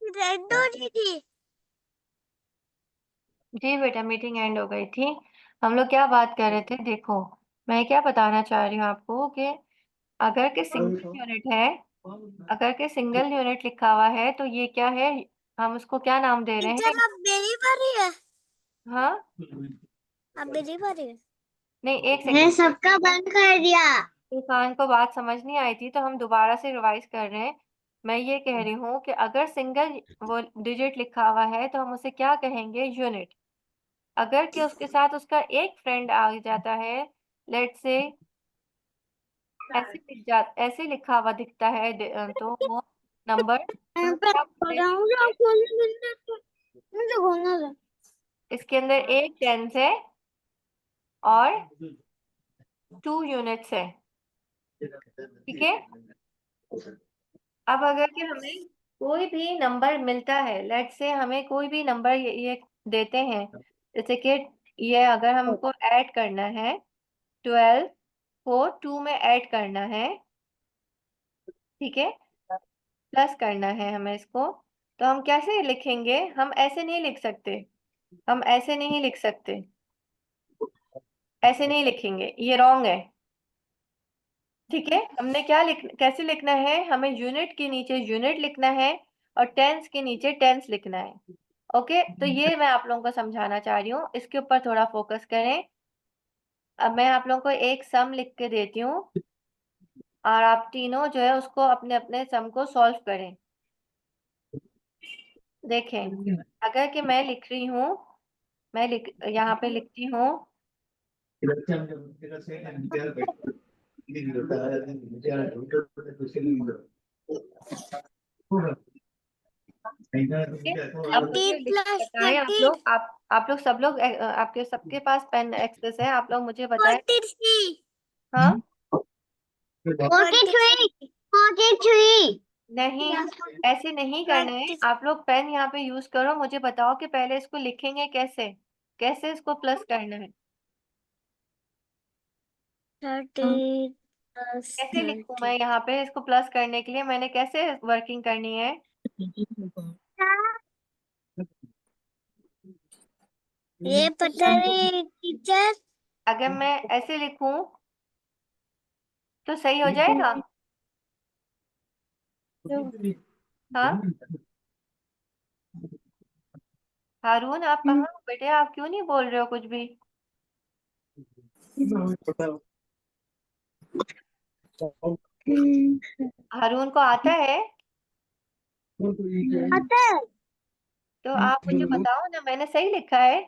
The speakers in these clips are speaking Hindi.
एंड हो रही थी। जी बेटा, मीटिंग एंड हो गई थी। हम लोग क्या बात कर रहे थे? देखो, मैं क्या बताना चाह रही हूँ आपको कि अगर के सिंगल यूनिट है, अगर के सिंगल यूनिट लिखा हुआ है तो ये क्या है? हम उसको क्या नाम दे रहे हैं? टीचर अब मेरी बारी है। हाँ, अब मेरी बारी है। नहीं, एक मैंने सेकंड। सबका बंद कर दिया। तूफान को बात समझ नहीं आई थी तो हम दोबारा से रिवाइज कर रहे हैं। मैं ये कह रही हूँ कि अगर सिंगल वो डिजिट लिखा हुआ है तो हम उसे क्या कहेंगे? यूनिट। अगर कि उसके साथ उसका एक फ्रेंड आ जाता है, लेट्स से ऐसे लिखा हुआ दिखता है तो वो नंबर, तो हम क्या बोलेंगे? इसके अंदर एक टेंस है और 2 यूनिट्स है। ठीक है। अब अगर कि हमें कोई भी नंबर मिलता है, लेट्स से हमें कोई भी नंबर ये देते हैं, जैसे कि ये अगर हमको ऐड करना है 12 को 2 में ऐड करना है, ठीक है, प्लस करना है हमें इसको, तो हम कैसे लिखेंगे? हम ऐसे नहीं लिख सकते, हम ऐसे नहीं लिख सकते, ऐसे नहीं लिखेंगे, ये रॉन्ग है। ठीक है, हमने कैसे लिखना है? हमें यूनिट के नीचे यूनिट लिखना है और टेंस के नीचे टेंस लिखना है। ओके, तो ये मैं आप लोगों को समझाना चाह रही हूँ, इसके ऊपर थोड़ा फोकस करें। अब मैं आप लोगों को एक सम लिख के देती हूँ और आप तीनों जो है उसको अपने अपने सम को सॉल्व करें। देखें, अगर कि मैं लिख रही हूँ, यहाँ पे लिखती हूँ, ठीक है? अब मुझे 13 लिख प्लस बताएं, 13 आप लोग सब लोग आपके सबके पास पेन एक्सेस है, आप लोग मुझे बताएं। 43 हाँ, 43 43 नहीं, ऐसे नहीं करना है। आप लोग पेन यहाँ पे यूज करो, मुझे बताओ कि पहले इसको लिखेंगे कैसे, कैसे इसको प्लस करना है? 30 प्लस कैसे लिखूं मैं 30। यहाँ पे इसको प्लस करने के लिए? मैंने कैसे वर्किंग करनी है? ये पता नहीं टीचर। अगर मैं ऐसे लिखूं तो सही हो जाएगा? हाँ, हारून आप कहाँ हो बेटे? आप क्यों नहीं बोल रहे हो कुछ भी? हारून को आता है? आता है। तो आप मुझे बताओ ना, मैंने सही लिखा है?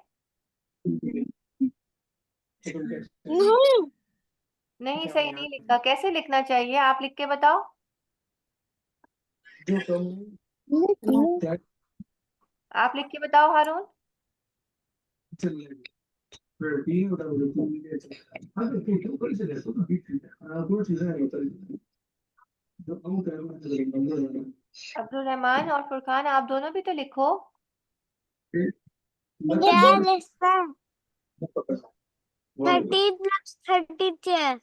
नहीं। नहीं, सही नहीं लिखा। कैसे लिखना चाहिए? आप लिख के बताओ। आप लिख के बताओ हारून। अब्दुल रहमान और फुरकान, आप दोनों भी तो लिखो। Dad is fine. 30 plus 32.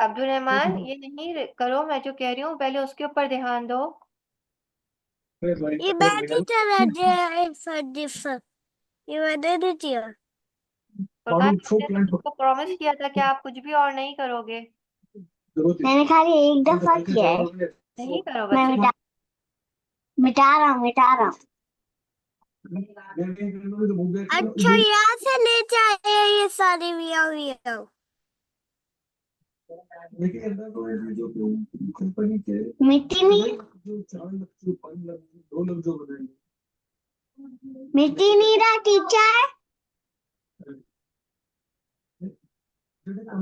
Abdul Rahman, ये नहीं करो, मैं जो कह रही हूँ पहले उसके ऊपर ध्यान दो। ये बैठ ही चला जाए फर्स्ट। ये बता दीजिए। फुरकान, मैंने तुमको प्रॉमिस किया था कि आप कुछ भी और नहीं करोगे। मैंने खाली एक दफा किया है। नहीं करो मैं बच्चे। मिटा रहा हूँ। अच्छा, यहाँ से ले जाए ये सारी वीडियो। मिट्टी नहीं, मिट्टी नहीं रहा टीचर।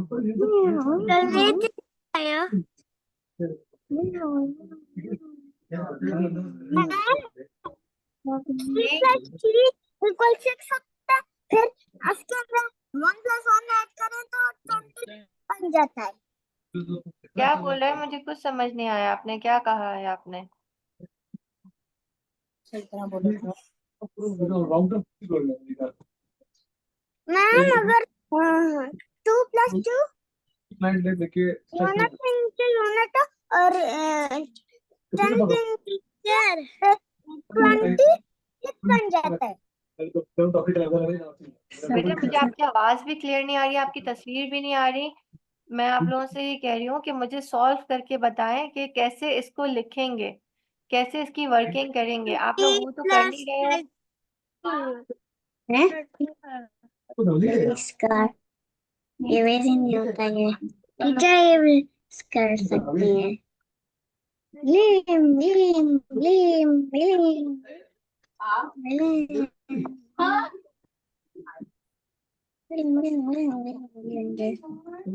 कल ले जाया। Three G, plus three equal 6 होता है। फिर उसके अंदर 1 + 1 ऐड करें तो 20 बन जाता है। क्या बोल रहे हैं? मुझे कुछ समझ नहीं आया, आपने क्या कहा है आपने? मैम अगर 2 + 2 यूनिट यूनिट और 10 के नीचे 26 बन जाता है। बेटा मुझे आपकी आवाज भी क्लियर नहीं आ रही, आपकी तस्वीर भी नहीं आ रही। मैं आप लोगों से ये कह रही हूँ कि मुझे सॉल्व करके बताएं कि कैसे इसको लिखेंगे, कैसे इसकी वर्किंग करेंगे। आप लोग वो तो कर नहीं रहे हो। इसका ये वैसे नहीं होता है। टीचर ये कर सकती है। लिम लिम लिम लिम लिम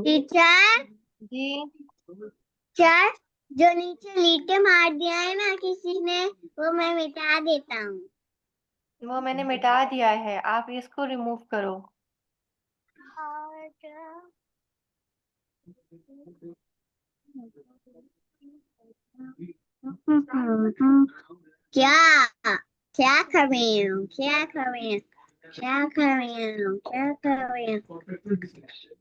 टीचर जी टीचर, जो नीचे लीटे मार दिया है ना किसी ने, वो मैं मिटा देता हूँ। वो मैंने मिटा दिया है, आप इसको रिमूव करो। क्या क्या कर रही हूँ, क्या कर रही हूँ, क्या कर रही हूँ, क्या कर रही हूँ।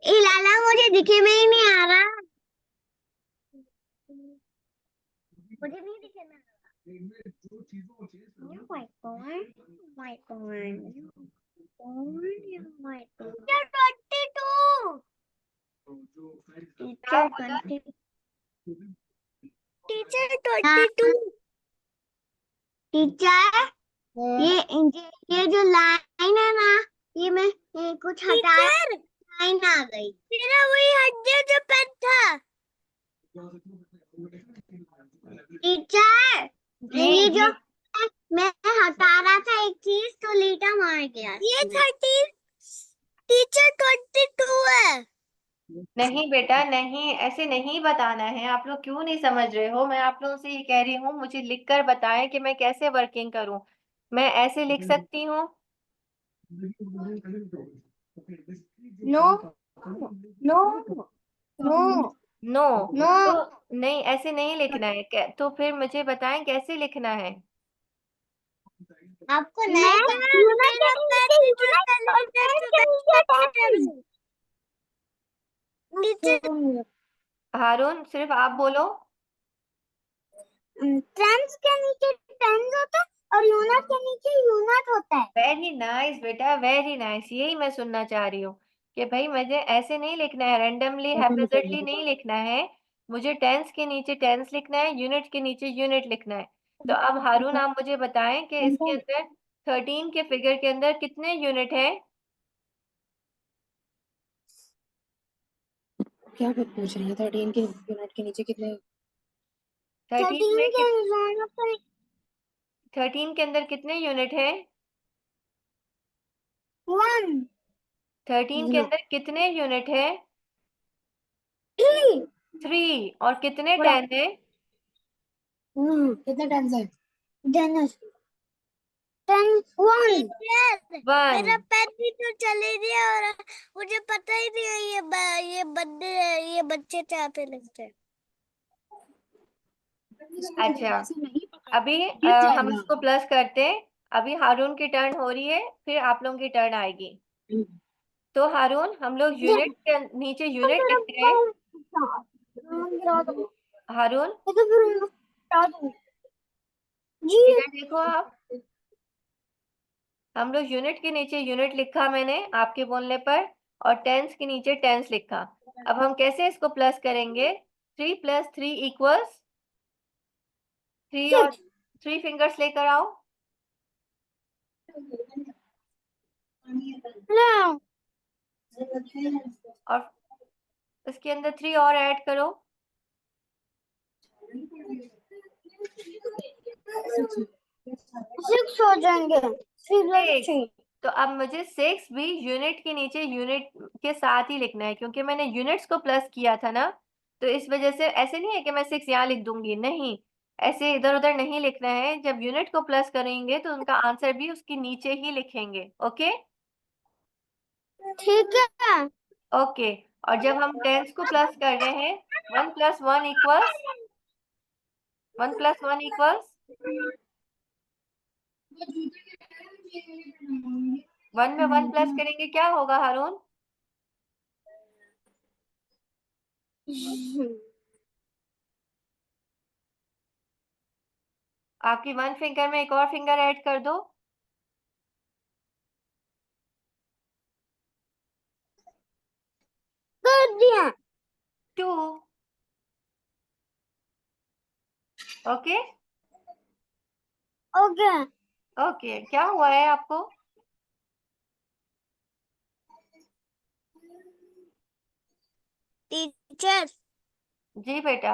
ए लाला, मुझे दिखे में ही नहीं आ रहा, मुझे नहीं दिखे में आ रहा। Oh my God, oh my God, oh my God. Teacher 22. Teacher 22. Teacher, ये जो लाइन है ना, ये मैं कुछ हटा, लाइन आ गई। मेरा वही हट गया जो पेन था। टीचर, ये जो मैं हटा रहा था एक चीज, तो लीटा मार गया। ये 30 टीचर 22 है। नहीं बेटा नहीं, ऐसे नहीं बताना है। आप लोग क्यों नहीं समझ रहे हो? मैं आप लोगों से ये कह रही हूँ, मुझे लिख कर बताएं कि मैं कैसे वर्किंग करूँ। मैं ऐसे लिख सकती हूँ? No no no no. No, तो नहीं, ऐसे नहीं लिखना है। तो फिर मुझे बताएं कैसे लिखना है। आपको नहीं हारून सिर्फ आप बोलो। ट्रांस के नीचे ट्रांस होता है और यूनिट के नीचे यूनिट होता है। वेरी नाइस बेटा, वेरी नाइस। यही मैं सुनना चाह रही हूँ कि भाई मुझे ऐसे नहीं लिखना है, रैंडमली हैप्पीजेटली नहीं लिखना है। मुझे टेंस के नीचे टेंस लिखना है, यूनिट के नीचे यूनिट लिखना है। तो अब हारून आप मुझे बताएं कि इसके अंदर 13 के फिगर के अंदर कितने यूनिट है? क्या बात पूछ रही है? 13 के यूनिट के नीचे कितने? 13 में के यूनिट पर 13 के अंदर कितने यूनिट है? 1 13 के अंदर कितने यूनिट है? 3 3। और कितने 10 है? कितने टेंस है? जनस 10 1 1। मेरा पेन भी तो चले गया और मुझे पता ही नहीं है ये बंदे ये बच्चे क्या पे लिखते हैं। अच्छा, अभी गिर हम जाएगा। इसको प्लस करते हैं। अभी हारून की टर्न हो रही है, फिर आप लोगों की टर्न आएगी। तो हारून, हम लोग यूनिट के नीचे यूनिट लिख रहे हैं। हारून जी इधर देखो आप, हम लोग यूनिट के नीचे यूनिट लिखा मैंने आपके बोलने पर, और टेंस के नीचे टेंस लिखा। अब हम कैसे इसको प्लस करेंगे? 3 + 3 = 3, और 3 फिंगर्स लेकर आओ। और इसके अंदर 3 और ऐड करो। 6 हो जाएंगे। 6। तो अब मुझे 6 भी यूनिट के नीचे यूनिट के साथ ही लिखना है, क्योंकि मैंने यूनिट्स को प्लस किया था ना। तो इस वजह से ऐसे नहीं है कि मैं 6 यहाँ लिख दूंगी, नहीं। ऐसे इधर उधर नहीं लिखना है। जब यूनिट को प्लस करेंगे तो उनका आंसर भी उसके नीचे ही लिखेंगे। ओके ठीक है। ओके। और जब हम टेंस को प्लस कर रहे हैं, 1 + 1 = 1 + 1 = 1 में 1 प्लस करेंगे, क्या होगा हारून? 6 आपकी 1 फिंगर में एक और फिंगर ऐड कर दो। कर दिया। 2। ओके ओके ओके, क्या हुआ है आपको? टीचर, जी बेटा।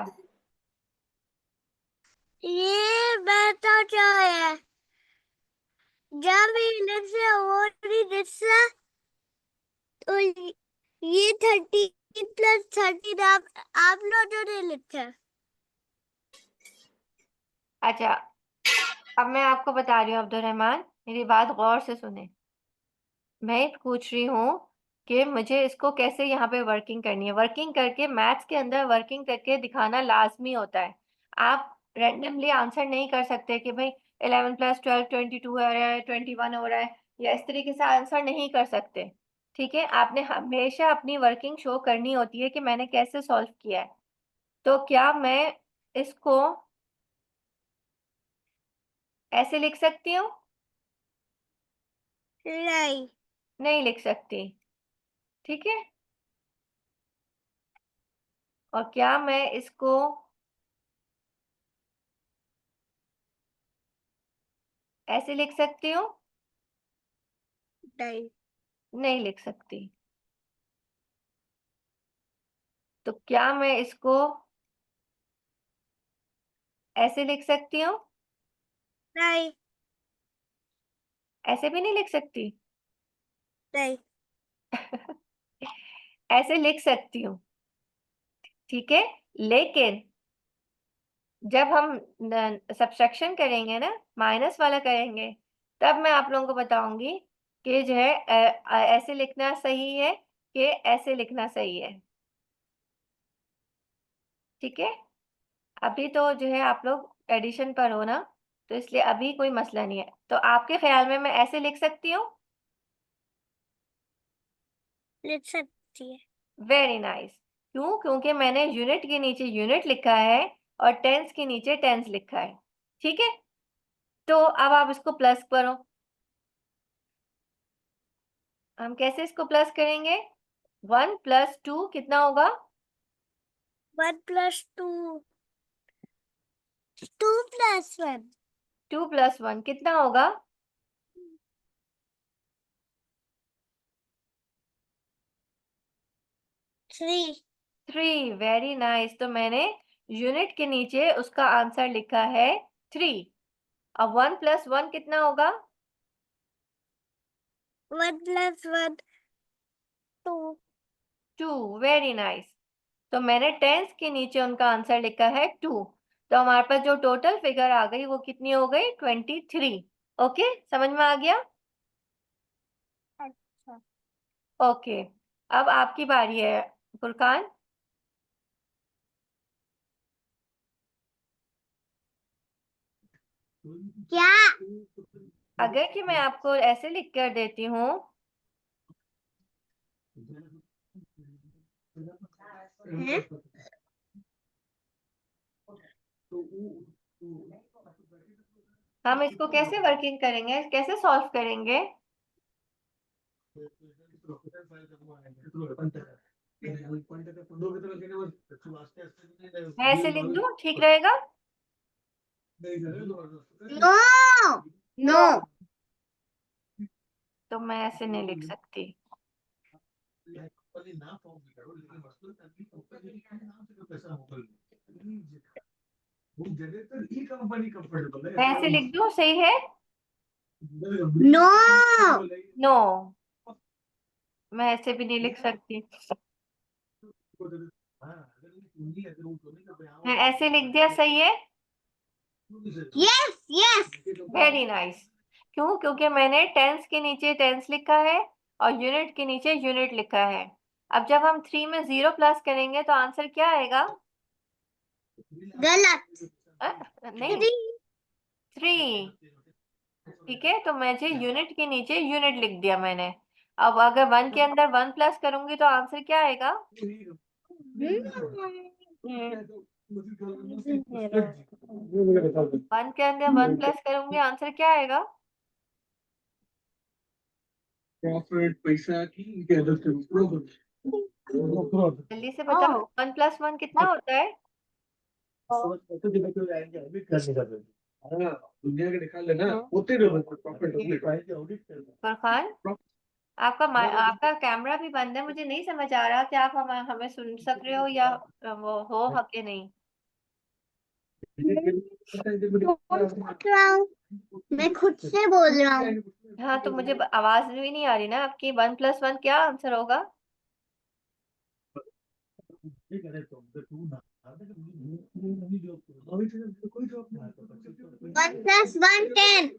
ये बेटा क्या है? जब इधर से और इधर से तो ये 30 + 30 आप लोगों ने लिखा। अच्छा, अब मैं आपको बता रही हूँ अब्दुल रहमान, मेरी बात गौर से सुने। मैं पूछ रही हूँ कि मुझे इसको कैसे यहाँ पे वर्किंग करनी है। वर्किंग करके मैथ्स के अंदर वर्किंग करके दिखाना लाजमी होता है। आप रैंडमली आंसर नहीं कर सकते कि भाई 11 + 12 22 हो रहा है, 21 हो रहा है, या इस तरीके से आंसर नहीं कर सकते। ठीक है, आपने हमेशा अपनी वर्किंग शो करनी होती है कि मैंने कैसे सॉल्व किया है। तो क्या मैं इसको ऐसे लिख सकती हूँ? नहीं नहीं लिख सकती। ठीक है, और क्या मैं इसको ऐसे लिख सकती हूँ? नहीं नहीं लिख सकती। तो क्या मैं इसको ऐसे लिख सकती हूँ? नहीं ऐसे भी नहीं लिख सकती। नहीं ऐसे लिख सकती हूँ, ठीक है। लेकिन जब हम सब्ट्रैक्शन करेंगे ना, माइनस वाला करेंगे, तब मैं आप लोगों को बताऊंगी कि जो है ऐसे लिखना सही है कि ऐसे लिखना सही है। ठीक है, अभी तो जो है आप लोग एडिशन पर हो ना, तो इसलिए अभी कोई मसला नहीं है। तो आपके ख्याल में मैं ऐसे लिख सकती हूँ? लिख सकती है। Very nice. क्यों? क्योंकि मैंने यूनिट के नीचे यूनिट लिखा है और टेंस के नीचे टेंस लिखा है। ठीक है, तो अब आप इसको प्लस करो। हम कैसे इसको प्लस करेंगे? 1 + 2 कितना होगा? 1 + 2 2 + 1 2 + 1 कितना होगा? 3 3। Very nice. तो मैंने यूनिट के नीचे उसका आंसर लिखा है 3। अब 1 + 1 कितना होगा? 1 + 1 2 2। Very nice. तो मैंने टेंस के नीचे उनका आंसर लिखा है 2। तो हमारे पास जो टोटल फिगर आ गई वो कितनी हो गई? 23। ओके, समझ में आ गया? अच्छा ओके, अब आपकी बारी है फुरकान। क्या अगर कि मैं आपको ऐसे लिख कर देती हूँ, है? हम इसको कैसे वर्किंग करेंगे, कैसे सॉल्व करेंगे? मैं ऐसे लिख दूँ, ठीक रहेगा? नो नो तो मैं ऐसे नहीं लिख सकती। मैं ऐसे लिख दूँ, सही है? नो नो, मैं ऐसे भी नहीं लिख सकती। मैं ऐसे लिख दिया, सही है? Yes yes very nice. क्यों? क्योंकि मैंने टेंस के नीचे टेंस लिखा है और यूनिट के नीचे यूनिट लिखा है। अब जब हम 3 में 0 प्लस करेंगे तो आंसर क्या आएगा? गलत नहीं, 3। ठीक है, तो मुझे यूनिट के नीचे यूनिट लिख दिया मैंने। अब अगर 1 के अंदर 1 प्लस करूंगी तो आंसर क्या आएगा? 1 के अंदर 1 प्लस करूंगी, आंसर क्या आएगा? प्रॉफिट पैसा की जल्दी से बताओ, 1 प्लस 1 कितना होता है? दुनिया के निकाल लेना होते फरहान, आपका कैमरा भी बंद है, मुझे नहीं समझ आ रहा कि आप हमें सुन सक रहे हो या वो हो हक के नहीं। मैं खुद से बोल रहा हूँ। हाँ, तो मुझे आवाज भी नहीं आ रही ना आपकी। 1 प्लस 1 क्या आंसर होगा? 1 + 1 10।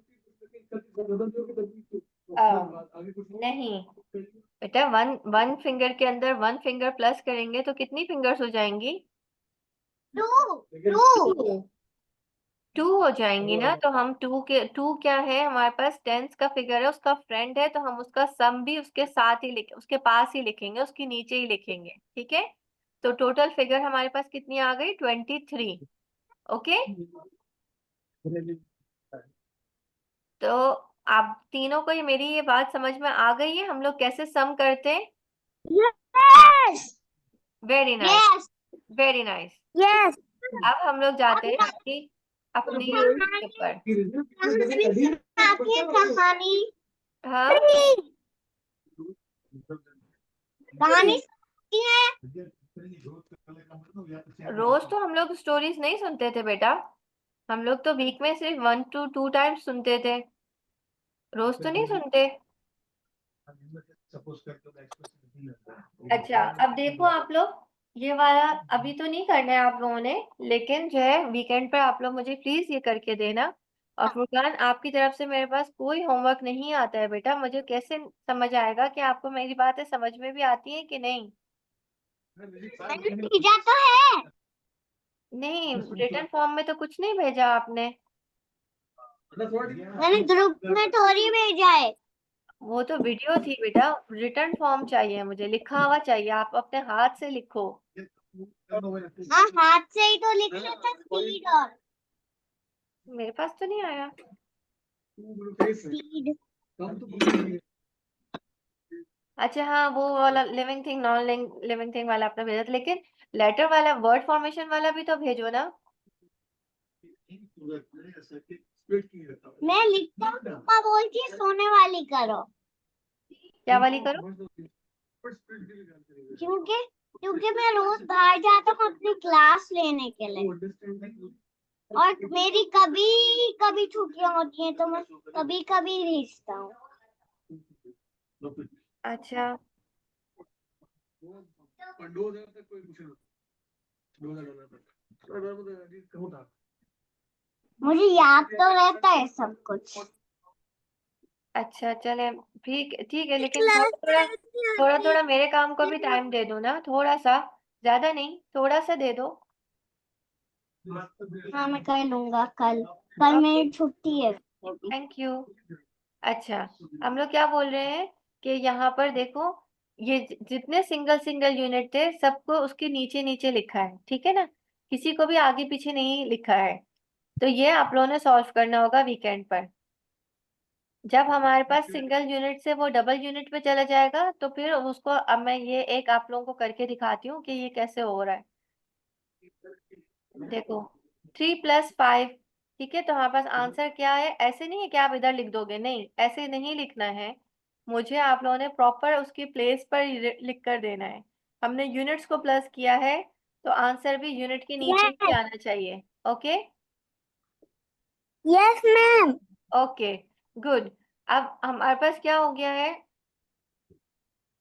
नहीं बेटा, 1 फिंगर के अंदर 1 फिंगर प्लस करेंगे तो कितनी फिंगर्स हो जाएंगी? 2 2 हो जाएंगी ना। तो हम 2 क्या है, हमारे पास टेंस का फिगर है, उसका फ्रेंड है, तो हम उसका सम भी उसके साथ ही उसके पास ही लिखेंगे, उसके नीचे ही लिखेंगे। ठीक है, तो टोटल फिगर हमारे पास कितनी आ गई? 23। ओके, तो आप तीनों को ये मेरी ये बात समझ में आ गई है, हम लोग कैसे सम करते हैं? Yes. Very nice, Yes. Very nice. Yes. अब हम लोग जाते हैं अपनी अपनी पर। कहानी हाँ, कहानी सुनती है। रोज तो हम लोग स्टोरीज नहीं सुनते थे बेटा, हम लोग तो वीक में सिर्फ 1 to 2 टाइम्स सुनते थे, रोज तो नहीं सुनते। अच्छा, अब देखो आप लोग, ये वाला अभी तो नहीं करना है आप लोगों ने, लेकिन जो है वीकेंड पर आप लोग मुझे प्लीज ये करके देना। और फुरकान, आपकी तरफ से मेरे पास कोई होमवर्क नहीं आता है बेटा, मुझे कैसे समझ आएगा कि आपको मेरी बातें समझ में भी आती है कि नहीं? मैंने भेजा तो है। नहीं, रिटर्न फॉर्म में तो कुछ नहीं भेजा आपने। मैंने ग्रुप में थोड़ी भेजा है। वो तो वीडियो थी बेटा, रिटर्न फॉर्म चाहिए मुझे, लिखा हुआ चाहिए, आप अपने हाथ से लिखो। हाँ, हाथ से ही तो लिख लेता स्पीड और मेरे पास तो नहीं आया। स्पीड। अच्छा हाँ, वो वाला living thing non living thing वाला आपने भेजा था, लेकिन लेटर वाला, वर्ड फॉर्मेशन वाला भी तो भेजो ना। मैं लिखता हूँ, पापा बोलती है सोने वाली करो। क्या वाली करो? क्योंकि क्योंकि मैं रोज बाहर जाता हूँ अपनी क्लास लेने के लिए, और मेरी कभी कभी छुट्टियां होती हैं तो मैं कभी कभी भेजता हूँ। अच्छा, मुझे याद तो रहता है सब कुछ। अच्छा चले, ठीक ठीक है, लेकिन थोड़ा थोड़ा मेरे काम को भी टाइम दे दो ना, थोड़ा सा, ज्यादा नहीं, थोड़ा सा दे दो। हाँ, मैं कर लूंगा कल। कल मेरी छुट्टी है। Thank you. अच्छा, हम लोग क्या बोल रहे हैं कि यहाँ पर देखो, ये जितने सिंगल सिंगल यूनिट थे सबको उसके नीचे नीचे लिखा है, ठीक है ना, किसी को भी आगे पीछे नहीं लिखा है। तो ये आप लोगों ने सॉल्व करना होगा वीकेंड पर। जब हमारे पास सिंगल यूनिट से वो डबल यूनिट पे चला जाएगा तो फिर उसको, अब मैं ये एक आप लोगों को करके दिखाती हूँ कि ये कैसे हो रहा है। देखो, 3 + 5, ठीक है, तो हमारे पास आंसर क्या है? ऐसे नहीं है कि आप इधर लिख दोगे, नहीं, ऐसे नहीं लिखना है, मुझे आप लोगों ने प्रॉपर उसकी प्लेस पर लिख कर देना है। हमने यूनिट्स को प्लस किया है, तो आंसर भी यूनिट के नीचे ही आना चाहिए। Okay, yes ma'am. Okay, good. अब हमारे पास क्या हो गया है,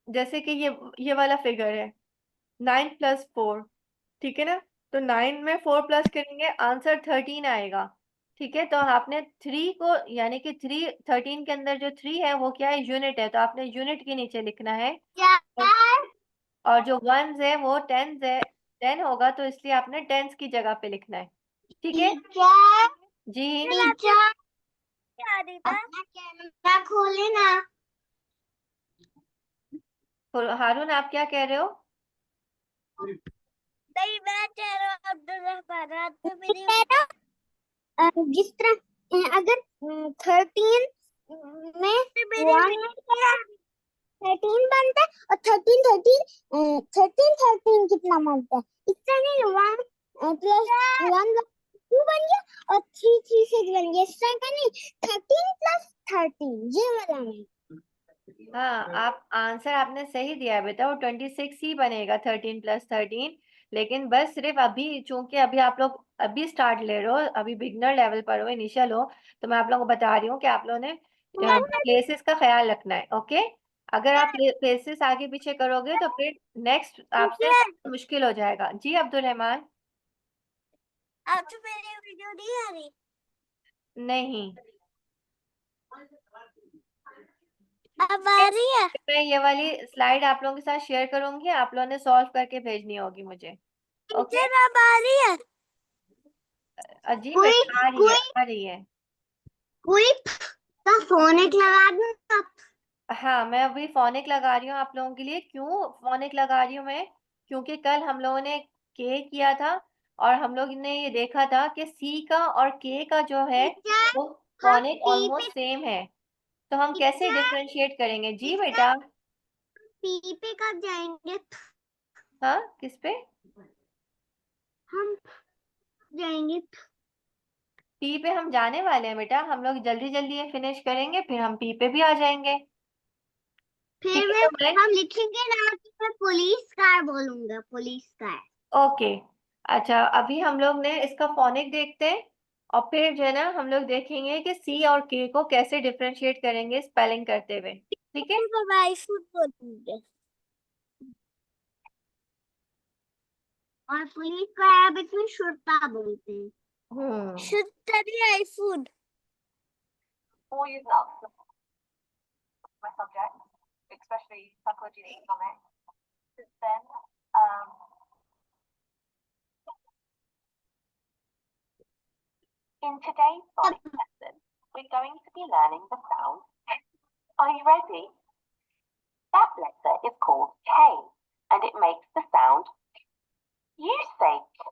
जैसे कि ये वाला फिगर है 9 + 4, ठीक है ना, तो 9 में 4 प्लस करेंगे, आंसर 13 आएगा। ठीक है, तो आपने 3 को, यानी कि 13 के अंदर जो 3 है वो क्या है? यूनिट है, तो आपने यूनिट के नीचे लिखना है। और जो वंस है वो टेंस है, 10 होगा, तो इसलिए आपने टेंस की जगह पे लिखना है। ठीक है जी। टीचर, अपना कैमरा खोले ना। हारून, आप क्या कह रहे हो? नहीं, मैं कह रहा हूँ अब्दुल रहमान, रात में मेरी जिस तरह अगर 13 में 13 बनता है और 13 कितना बनता है, इस तरह नहीं 1 प्लस 1 2 बन गया और 3 3 6 बन गया, इस तरह का नहीं 13 प्लस 13 ये वाला नहीं। हाँ, आप आंसर आपने सही दिया है बेटा, वो 26 ही बनेगा 13 प्लस 13। लेकिन बस सिर्फ अभी, चूंकि अभी आप लोग अभी स्टार्ट ले रहे हो, अभी बिगनर लेवल पर हो, इनिशियल हो, तो मैं आप लोगों को बता रही हूँ कि आप लोगों ने प्लेसेस का ख्याल रखना है। ओके, अगर आप प्लेसेस आगे पीछे करोगे तो फिर नेक्स्ट आपसे मुश्किल हो जाएगा। जी अब्दुल रहमान। अब तो मेरी वीडियो नहीं आ रही। नहीं, अब आ रही है। मैं ये वाली स्लाइड आप लोगों के साथ शेयर करूंगी, आप लोगों ने सॉल्व करके भेजनी होगी मुझे। ओके, अब आ रही है। अजीब बेटा, आ रही है, आ रही है। कोई का फोन एक लगा दूं। हाँ, मैं अभी फोनिक लगा रही हूँ आप लोगों के लिए। क्यों फोनिक लगा रही हूँ मैं? क्योंकि कल हम लोगों ने के किया था और हम लोग ने ये देखा था कि सी का और के का जो है वो फोनिक ऑलमोस्ट सेम है, तो हम कैसे डिफरेंशिएट करेंगे? जी बेटा। पी पे कब जाएंगे? हाँ, किस पे? हम जाएंगे। पी पे हम जाने वाले हैं बेटा, हम लोग जल्दी जल्दी ये फिनिश करेंगे, फिर हम पी पे भी आ जाएंगे। फिर ठीक मैं है, तो मैं हम लिखेंगे ना कि मैं पुलिस कार बोलूंगा, पुलिस कार। ओके। अच्छा, अभी हम लोग ने इसका फोनिक देखते हैं और फिर जो है ना हम लोग देखेंगे कि सी और के को कैसे डिफरेंशिएट करेंगे स्पेलिंग करते हुए। ठीक है, आईफूड बोलूंगे और पुलिस का अरबिक में शुरता बोलते हैं। शुरता भी आईफूड। Four years now, my subject, especially psychology and economics. Since then, in today's phonics lesson, we're going to be learning the sound. Are you ready? That letter is called K, and it makes the sound. You say K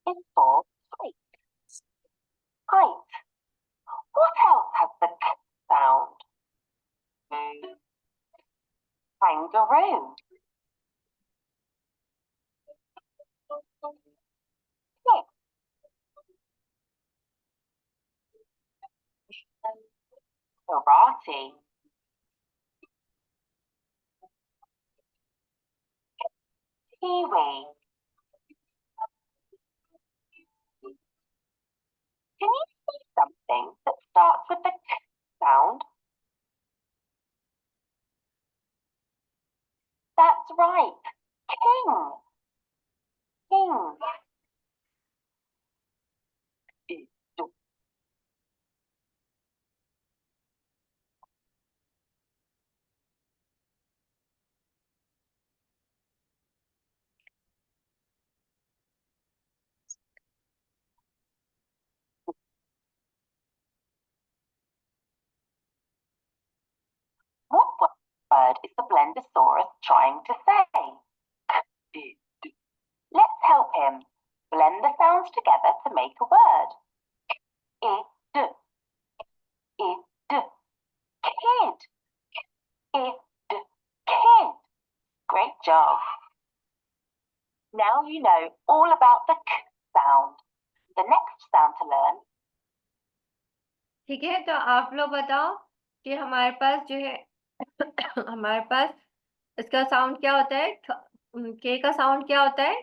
is for height. Height. What else has the K sound? Kangaroo. Kick. Karate. Kiwi. Can you see something that starts with the K sound? That's right. King. King. What word is the Blendosaurus trying to say? Let's help him. Blend the sounds together to make a word. Id. Id. Kid. Id. Kid. Great job. Now you know all about the K sound. The next sound to learn. ठीक है, तो आप लोग बताओ कि हमारे पास जो है हमारे पास इसका साउंड क्या होता है? के का साउंड क्या होता है?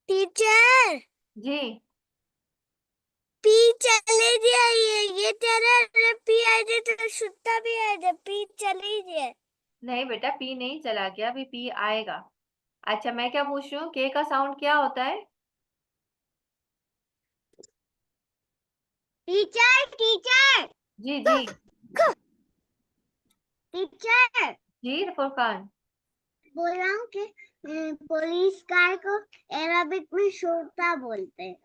टीचर जी, पी चले जाइए, ये तेरा पी आ जाए तो शुद्धा भी आ जाए, पी चली जाए। नहीं बेटा, पी नहीं चला गया, अभी पी आएगा। अच्छा, मैं क्या पूछ रही हूँ, के का साउंड क्या होता है? टीचर टीचर जी जी टीचर जी फुरकान। बोल रहा हूँ कि पुलिस कार को अरबिक में शुरता बोलते हैं।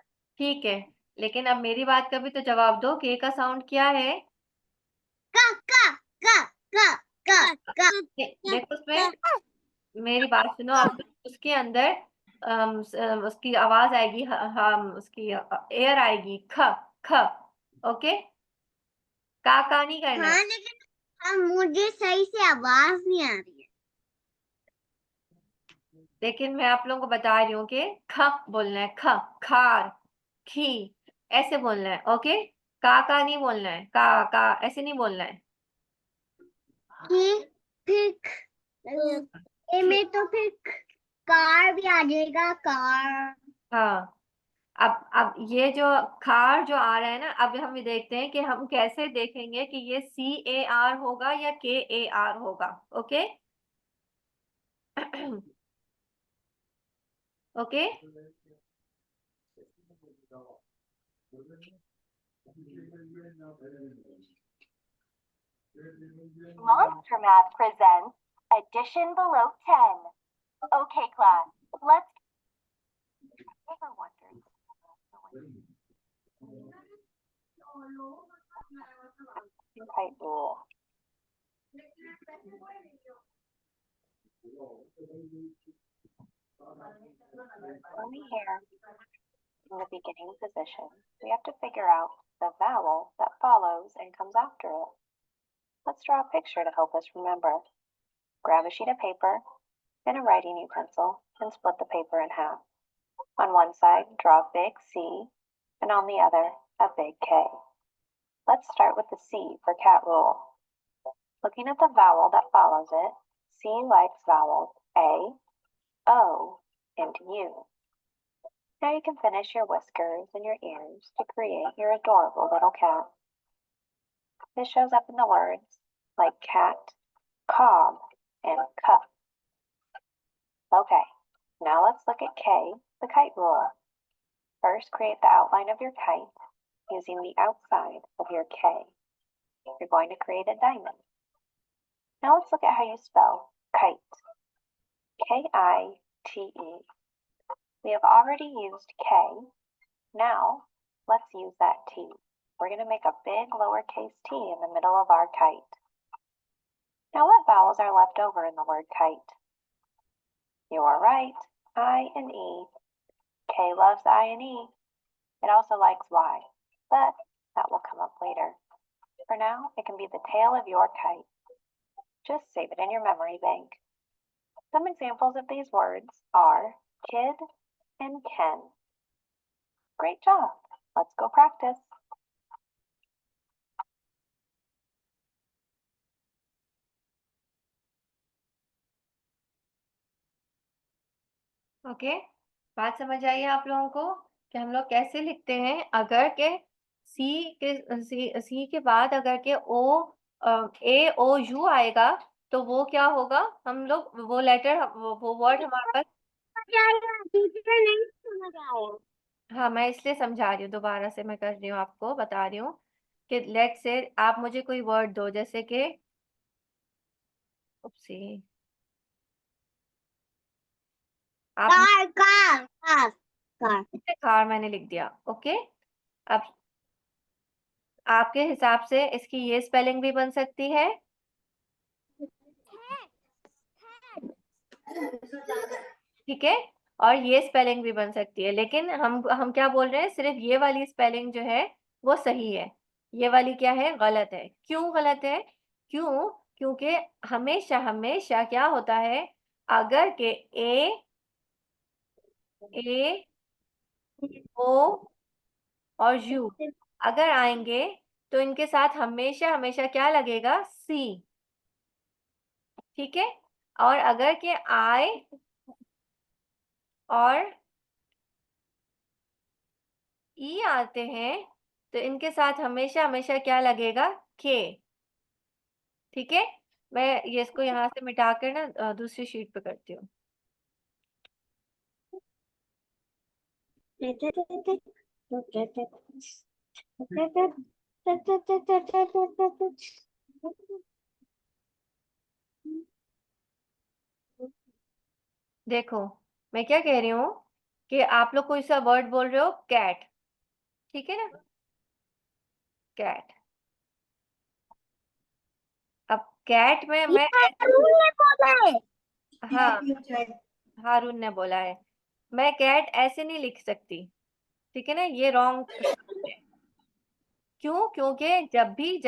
ठीक है, लेकिन अब मेरी बात का भी तो जवाब दो, के का साउंड क्या है? का का का का का का देखो उसमें, मेरी बात सुनो आप, उसके अंदर उसकी आवाज आएगी, हम उसकी एयर आएगी, ख ख। ओके, का नहीं करना है। हाँ लेकिन मुझे सही से आवाज नहीं आ रही है। लेकिन मैं आप लोगों को बता रही हूँ कि ख बोलना है, ख, खार, खी, ऐसे बोलना है। ओके, का नहीं बोलना है, का ऐसे नहीं बोलना है। फिर ए में तो फिर कार भी आ जाएगा, कार। हाँ, अब ये जो खार जो आ रहा है ना, अब हम ये देखते हैं कि हम कैसे देखेंगे कि ये CAR होगा या KAR होगा। Okay okay, Monster Math presents Addition Below 10. Okay, class, let's. Ever wondered? Kite rule. Only here, in the beginning position, we have to figure out the vowel that follows and comes after it. Let's draw a picture to help us remember. Grab a sheet of paper and a writing utensil and split the paper in half. On one side, draw a big C, and on the other, a big K. Let's start with the C for cat rule. Looking at the vowel that follows it, C likes vowels A, O, and U. Now you can finish your whiskers and your ears to create your adorable little cat. This shows up in the words like cat, cob, and cup. Okay, now let's look at K, the kite rule. First, create the outline of your kite using the outside of your K. You're going to create a diamond. Now let's look at how you spell kite. K-I-T-E. We have already used K. Now, let's use that T. We're going to make a big lowercase t in the middle of our kite. Now, what vowels are left over in the word kite? You are right, I and E. K loves I and E. It also likes Y, but that will come up later. For now, it can be the tail of your kite. Just save it in your memory bank. Some examples of these words are kid and Ken. Great job. Let's go practice. Okay, बात समझ आई है आप लोगों को कि हम लोग कैसे लिखते हैं अगर के सी के बाद अगर के AOU आएगा तो वो क्या होगा, हम लोग वो लेटर वो वर्ड हमारे पास। टीचर नहीं समझ आया। हाँ, मैं इसलिए समझा रही हूँ, दोबारा से मैं कर रही हूँ, आपको बता रही हूँ कि लेट से आप मुझे कोई वर्ड दो, जैसे कि उपसी आप car car car car. Car मैंने लिख दिया। ओके, अब आपके हिसाब से इसकी ये स्पेलिंग भी बन सकती है, ठीक है, और ये स्पेलिंग भी बन सकती है, लेकिन हम क्या बोल रहे हैं, सिर्फ ये वाली स्पेलिंग जो है वो सही है, ये वाली क्या है, गलत है। क्यों गलत है? क्योंकि हमेशा हमेशा क्या होता है, अगर के ए ओ और यू अगर आएंगे तो इनके साथ हमेशा हमेशा क्या लगेगा, सी, ठीक है। और अगर के आई और ई आते हैं तो इनके साथ हमेशा हमेशा क्या लगेगा, के, ठीक है। मैं ये इसको यहाँ से मिटा कर ना दूसरी शीट पे करती हूँ। देखो, मैं क्या कह रही हूँ कि आप लोग कोई सा वर्ड बोल रहे हो, कैट, ठीक है ना, कैट। अब कैट में मैं ये बोला है। हाँ, हारून ने बोला है, मैं कैट ऐसे नहीं लिख सकती, ठीक है ना, ये रॉन्ग है। क्यों? क्योंकि जब भी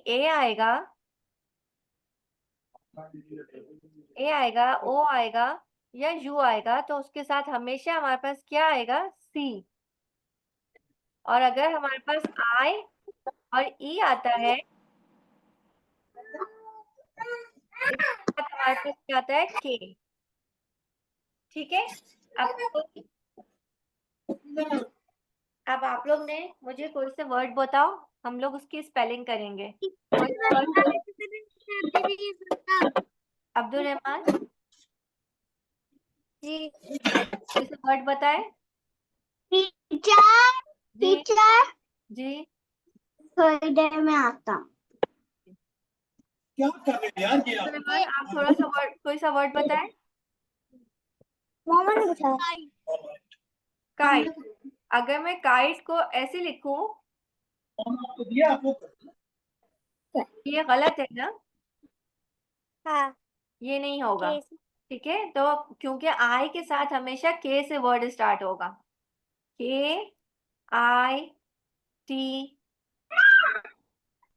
ए आएगा, ओ आएगा या यू आएगा, तो उसके साथ हमेशा हमारे पास क्या आएगा? सी। और अगर हमारे पास आई और ई आता है, इसके साथ हमारे पास क्या आता है? के। ठीक है। अब आप लोग ने मुझे कोई से वर्ड बताओ, हम लोग उसकी स्पेलिंग करेंगे। कोई सा वर्ड बोलो। अब्दुल रहमान जी कोई सा वर्ड बताए। टीचर जी टीचर जी। थोड़ी देर में आता हूँ। अब्दुल रहमान आप थोड़ा सा वर्ड, कोई सा वर्ड बताएं। मामा ने पूछा काइट। अगर मैं काइट को ऐसे लिखूं, ये गलत है ना, हाँ ये नहीं होगा। ठीक है, तो क्योंकि आई के साथ हमेशा के से वर्ड स्टार्ट होगा। के I T,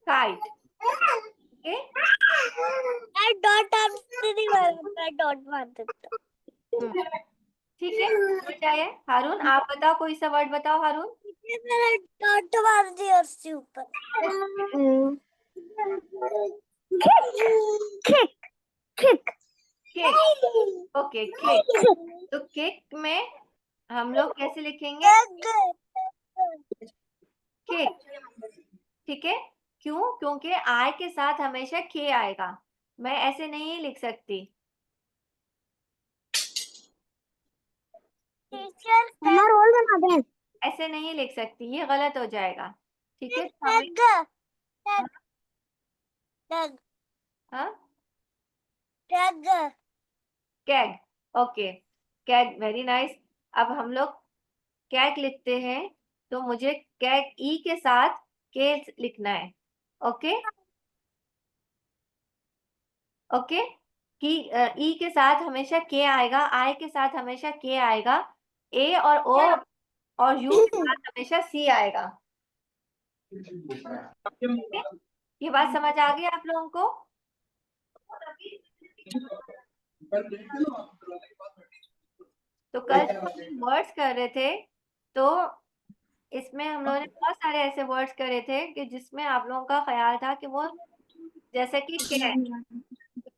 kite. Okay. Dot आपसे नहीं मारता डॉट मार देता ठीक है, समझ आया। हारून आप बताओ, कोई सा वर्ड बताओ हारून। मैंने डॉट मार दिया उसके ऊपर kick kick cake. Okay, cake. तो केक में हम लोग कैसे लिखेंगे? केक। ठीक है। क्यों? क्योंकि आई के साथ हमेशा के आएगा, मैं ऐसे नहीं लिख सकती। मम्मा रोल बना दे ऐसे नहीं लिख सकती, ये गलत हो जाएगा। ठीक है, तो हमें हाँ CAG. Okay, CAG, very nice. अब हम लोग कैग लिखते हैं, तो मुझे कैग ई के साथ के लिखना है। Okay okay. की ई के साथ हमेशा के आएगा, आई के साथ हमेशा के आएगा, ए और ओ और यू के साथ हमेशा सी आएगा। ठीक है? ये बात समझ आ गई आप लोगों को? तो कल जब हम वर्ड्स कर रहे थे, तो इसमें हम लोगों ने बहुत सारे ऐसे वर्ड्स करे थे कि जिसमें आप लोगों का ख्याल था कि वो, जैसे कि कैट।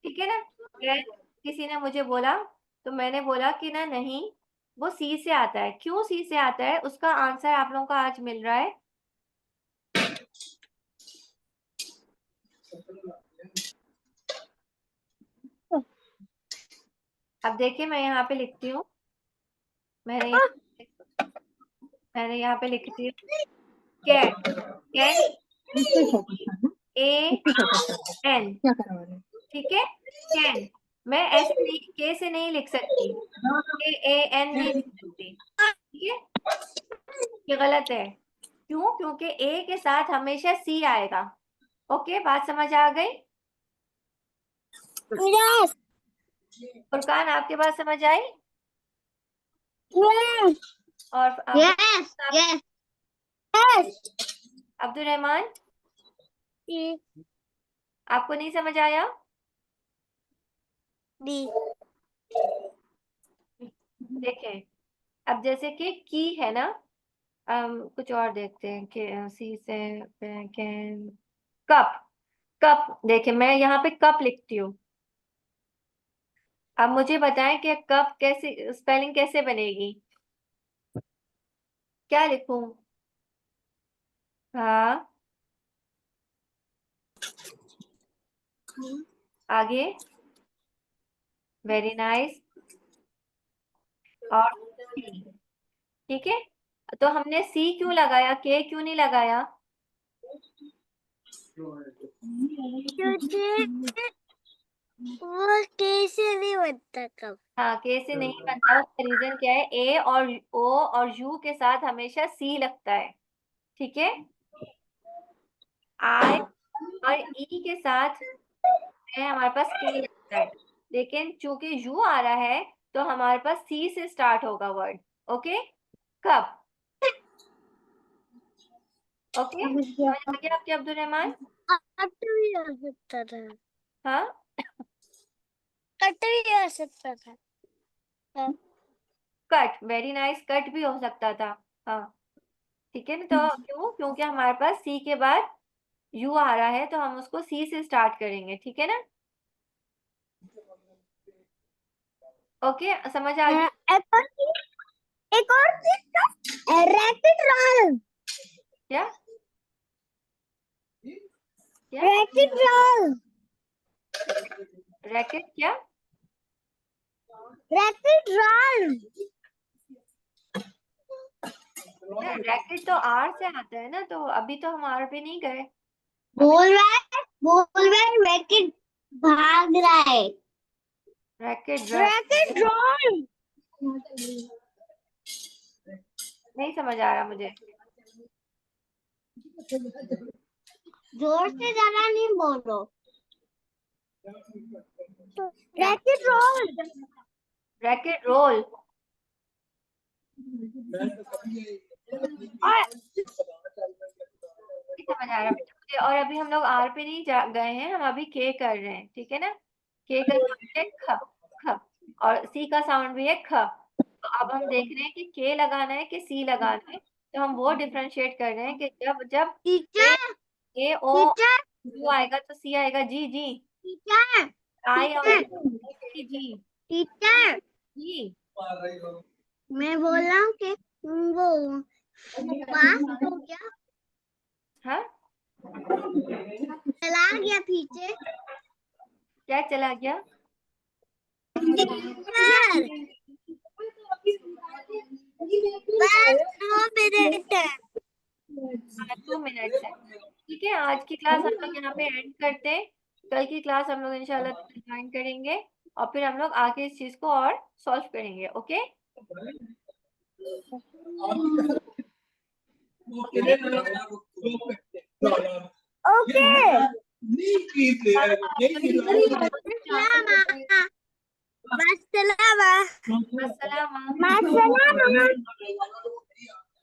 ठीक है ना, कैट किसी ने मुझे बोला, तो मैंने बोला कि ना नहीं, वो सी से आता है। क्यों सी से आता है, उसका आंसर आप लोगों को आज मिल रहा है। अब देखिए, मैं यहाँ पे लिखती हूँ, मैंने मैंने यहाँ पे लिखती हूँ कैट, कैन, ए एन। क्या करवा रहे हैं? ठीक है, कैन। मैं ऐसे नहीं, के से नहीं लिख सकती, के ए एन नहीं लिख सकती। ठीक है, ये गलत है। क्यों? क्योंकि ए के साथ हमेशा सी आएगा। ओके, बात समझ आ गई? यस फुरकान आपके बात समझ आई? यस और yes yes yes Abdul Rahman आपको नहीं समझ आया? देखें, अब जैसे कि की है ना, कुछ और देखते हैं कि सी से कैन, कप। कप, देखें मैं यहाँ पे कप लिखती हूँ। अब मुझे बताएं कि कप कैसे स्पेलिंग कैसे बनेगी, क्या लिखूं? हाँ, आगे, वेरी नाइस। और सी। ठीक है, तो हमने सी क्यों लगाया, के क्यों नहीं लगाया? क्योंकि वो कैसे नहीं बनता कब हाँ, के से नहीं बनता, उसका रीजन क्या है? ए और ओ और यू के साथ हमेशा सी लगता है। ठीक है, आई और ई के साथ है हमारे पास के लगता है, लेकिन चूंकि यू आ रहा है, तो हमारे पास सी से स्टार्ट होगा वर्ड। ओके, कब? ओके, समझ आ गया आपके अब्दुल रहमान? कट भी हो सकता था, हाँ, कट भी हो सकता था। कट, वेरी नाइस, कट भी हो सकता था। हाँ, ठीक है ना। तो क्यों? क्योंकि हमारे पास सी के बाद यू आ रहा है, तो हम उसको सी से स्टार्ट करेंगे, ठीक है ना। ओके, समझ आ गया? एक और चीज, रैकेट रोल, क्या क्या? रैकेट रोल, रैकेट क्या? Racket roll. रैकेट तो आर से आता है ना, तो अभी तो हम आर पे नहीं गए। बोल रहा है रैकेट भाग रहा है। Racket racket roll. नहीं समझ आ रहा मुझे। जोर से ज्यादा नहीं बोलो। Racket roll. Racket roll. और नहीं समझ आ रहा मुझे। और अभी हम लोग आर पे नहीं गए हैं, हम अभी के कर रहे हैं, ठीक है ना। के का साउंड है ख, ख, और सी का साउंड भी है ख। तो अब हम देख रहे हैं कि के लगाना है कि सी लगाना है। तो हम वो डिफरेंशिएट कर रहे हैं कि जब जब teacher, A O teacher, U आएगा तो सी आएगा। जी जी। टीचर, आई और जी जी टीचर। जी। मैं बोल रहा हूँ कि वो पास हो गया, हाँ, चला गया पीछे। क्या चला गया? टीचर, बस 2 मिनट है। 2 मिनट है, ठीक है। आज की क्लास हम लोग यहाँ पे एंड करते हैं। कल की क्लास हम लोग इंशाल्लाह ज्वाइन करेंगे, और फिर हम लोग आगे इस चीज को और सॉल्व करेंगे। Okay, okay. अल्लाह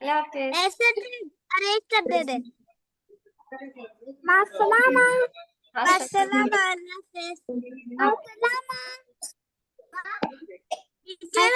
हाफिज। ऐसे अरेंज कर दे दे। मासलामा, मासलामा, मासलामा, टीचर,